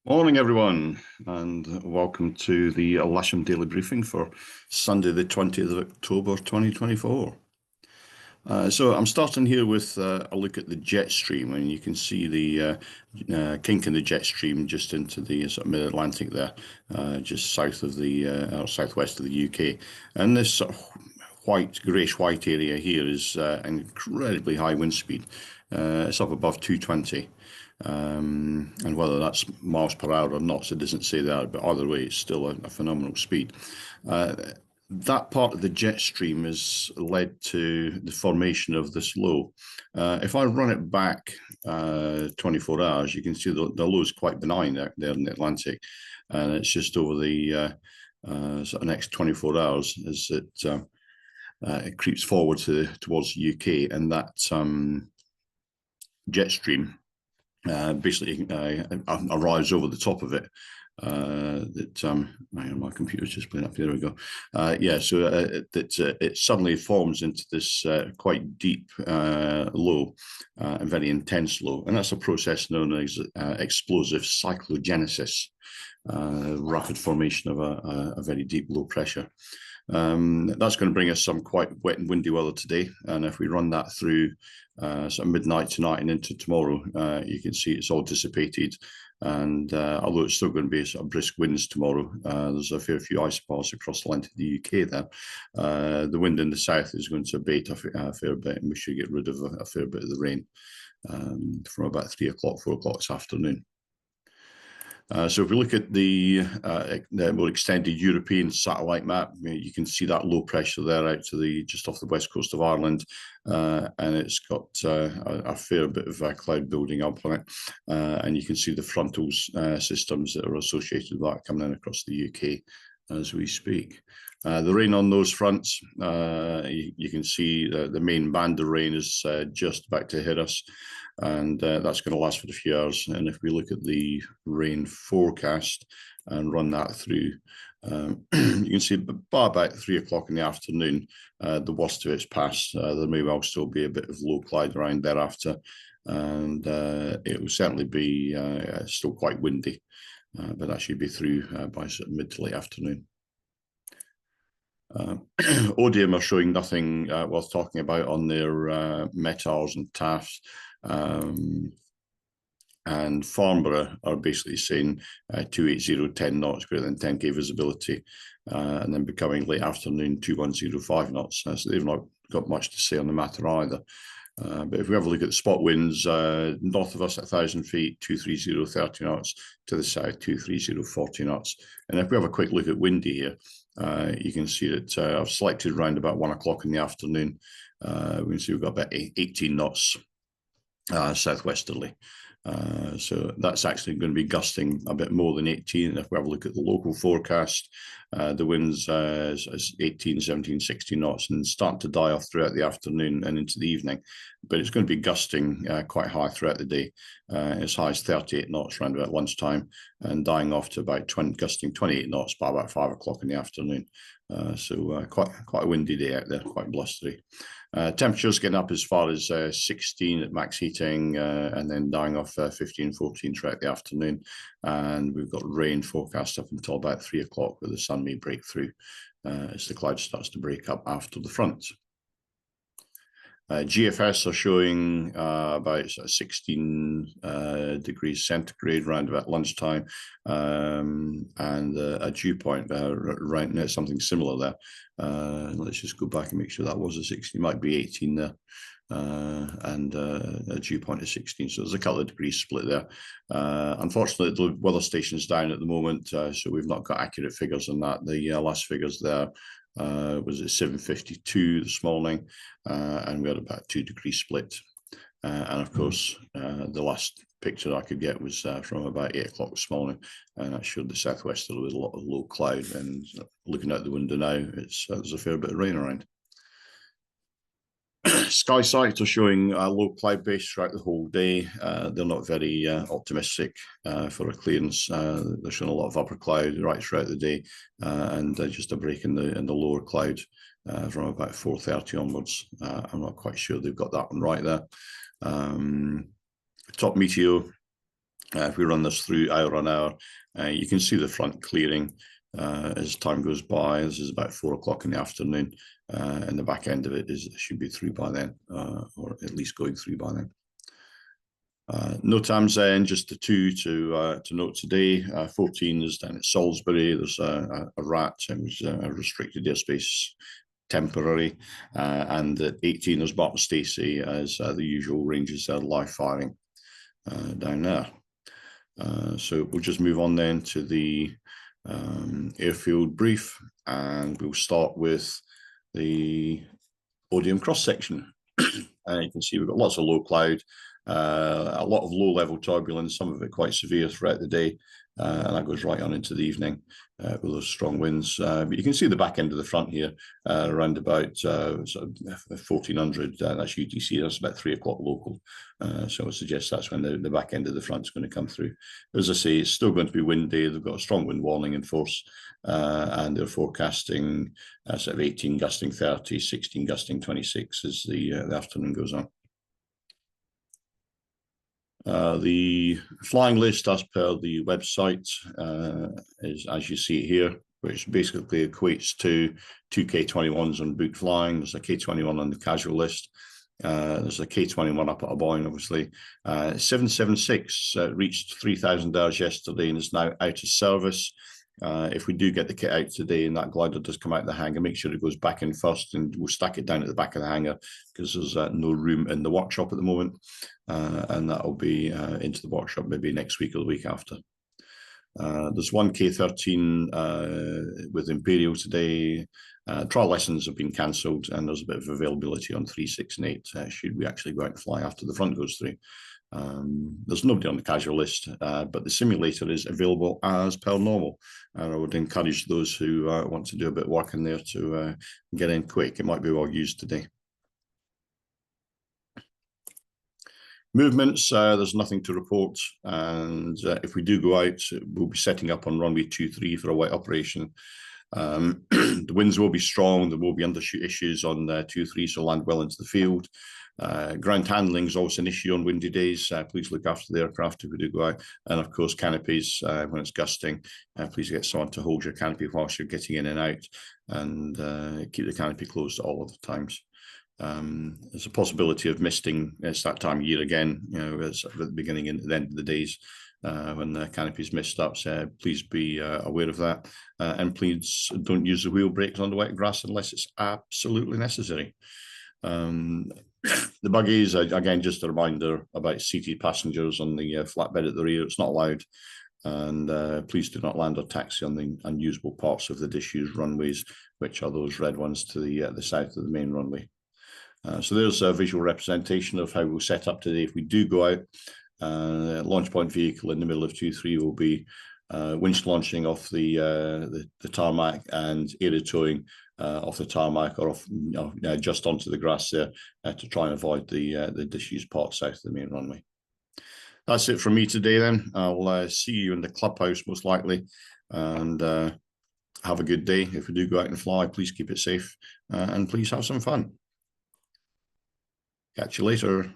Morning, everyone, and welcome to the Lasham Daily Briefing for Sunday, the 20th of October, 2024. So I'm starting here with a look at the jet stream, and you can see the kink in the jet stream just into the sort of mid-Atlantic there, just south of the or southwest of the UK. And this sort of greyish-white area here is an incredibly high wind speed. It's up above 220. And whether that's miles per hour or not, it doesn't say that, but either way, it's still a phenomenal speed. That part of the jet stream has led to the formation of this low. If I run it back 24 hours, you can see the low is quite benign there in the Atlantic, and it's just over the sort of next 24 hours as it creeps forward towards the UK, and that jet stream basically arrives over the top of it. My computer's just playing up. There we go. It suddenly forms into this quite deep low, and very intense low, and that's a process known as explosive cyclogenesis, rapid formation of a very deep low pressure. That's going to bring us some quite wet and windy weather today, and if we run that through sort of midnight tonight and into tomorrow, you can see it's all dissipated. And although it's still going to be sort of brisk winds tomorrow, there's a fair few ice paths across the length of the UK there. The wind in the south is going to abate a fair bit, and we should get rid of a fair bit of the rain from about 3 o'clock, 4 o'clock this afternoon. So if we look at the more extended European satellite map, you can see that low pressure there out to just off the west coast of Ireland, and it's got a fair bit of cloud building up on it, and you can see the frontal systems that are associated with that coming in across the UK as we speak. The rain on those fronts, you can see the main band of rain is just about to hit us, and that's going to last for a few hours. And if we look at the rain forecast and run that through, you can see by about 3 o'clock in the afternoon, the worst of it's past. There may well still be a bit of low cloud around thereafter, and it will certainly be still quite windy, but that should be through by sort of mid to late afternoon. Odium are showing nothing worth talking about on their METARs and TAFs, and Farnborough are basically saying 280, 10 knots, greater than 10k visibility, and then becoming late afternoon 2105 5 knots. So they've not got much to say on the matter either. But if we have a look at the spot winds, north of us at 1,000 feet, 230 30 knots, to the south 230 40 knots. And if we have a quick look at windy here, you can see that I've selected around about 1 o'clock in the afternoon. We can see we've got about 18 knots southwesterly. So that's actually going to be gusting a bit more than 18. And if we have a look at the local forecast, the winds is 18, 17, 16 knots, and starting to die off throughout the afternoon and into the evening. But it's going to be gusting quite high throughout the day, as high as 38 knots around about lunchtime, and dying off to about gusting 28 knots by about 5 o'clock in the afternoon. So quite a windy day out there, quite blustery. Temperatures getting up as far as 16 at max heating, and then dying off 15, 14 throughout the afternoon. And we've got rain forecast up until about 3 o'clock, where the sun may break through as the cloud starts to break up after the front. GFS are showing about 16 degrees centigrade around about lunchtime, and a dew point right now, something similar there. Let's just go back and make sure that was a 16, might be 18 there, and a dew point of 16. So there's a couple of degrees split there. Unfortunately, the weather station's down at the moment, so we've not got accurate figures on that. The last figures there was at 7:52 this morning, and we had about 2 degrees split. And of course, the last picture I could get was from about 8 o'clock this morning, and that showed the southwesterly with a lot of low cloud. And looking out the window now, there's a fair bit of rain around. Sky sites are showing low cloud base throughout the whole day. They're not very optimistic for a clearance. They're showing a lot of upper cloud right throughout the day, and just a break in the lower cloud from about 4:30 onwards. I'm not quite sure they've got that one right there. Top meteo If we run this through hour on hour, you can see the front clearing as time goes by. This is about 4 o'clock in the afternoon, and the back end of it should be through by then, or at least going through by then. No times then, just the two to note today. 14 is down at Salisbury. There's a rat, and was a restricted airspace temporary, and at 18 there's Barton Stacey as the usual ranges live firing down there. So we'll just move on then to the airfield brief, and we'll start with the Odium cross section. And you can see we've got lots of low cloud, a lot of low level turbulence, some of it quite severe throughout the day, and that goes right on into the evening with those strong winds. But you can see the back end of the front here around about sort of 1400, that's UTC, that's about 3 o'clock local. So I would suggest that's when the back end of the front is going to come through. As I say, it's still going to be windy. They've got a strong wind warning in force, and they're forecasting sort of 18 gusting 30, 16 gusting 26 as the afternoon goes on. The flying list as per the website is as you see here, which basically equates to 2 K21s on boot flying. There's a K21 on the casual list. There's a K21 up at a Boeing, obviously. 776 reached 3,000 hours yesterday and is now out of service. If we do get the kit out today and that glider does come out of the hangar, make sure it goes back in first, and we'll stack it down at the back of the hangar because there's no room in the workshop at the moment, and that'll be into the workshop maybe next week or the week after. There's one K13 with Imperial today. Trial lessons have been cancelled, and there's a bit of availability on 3, 6 and 8 should we actually go out and fly after the front goes through. There's nobody on the casual list, but the simulator is available as per normal, and I would encourage those who want to do a bit of work in there to get in quick. It might be well used today. Movements, there's nothing to report, and if we do go out, we'll be setting up on runway 23 for a wet operation. The winds will be strong, there will be undershoot issues on 23, so land well into the field. Ground handling is always an issue on windy days. Please look after the aircraft if we do go out. And of course, canopies, when it's gusting, please get someone to hold your canopy whilst you're getting in and out, and keep the canopy closed at all of the times. There's a possibility of misting. It's that time of year again, you know, it's at the beginning and at the end of the days when the canopy is mist up. So please be aware of that, and please don't use the wheel brakes on the wet grass unless it's absolutely necessary. The buggies, again, just a reminder about seated passengers on the flatbed at the rear. It's not allowed, and please do not land or taxi on the unusable parts of the disused runways, which are those red ones to the south of the main runway. So there's a visual representation of how we'll set up today if we do go out. Launch point vehicle in the middle of 2-3 will be winch launching off the tarmac, and area towing off the tarmac or off, just onto the grass there to try and avoid the disused parts south of the main runway. That's it from me today then. I'll see you in the clubhouse most likely, and have a good day. If we do go out and fly, please keep it safe, and please have some fun. Catch you later.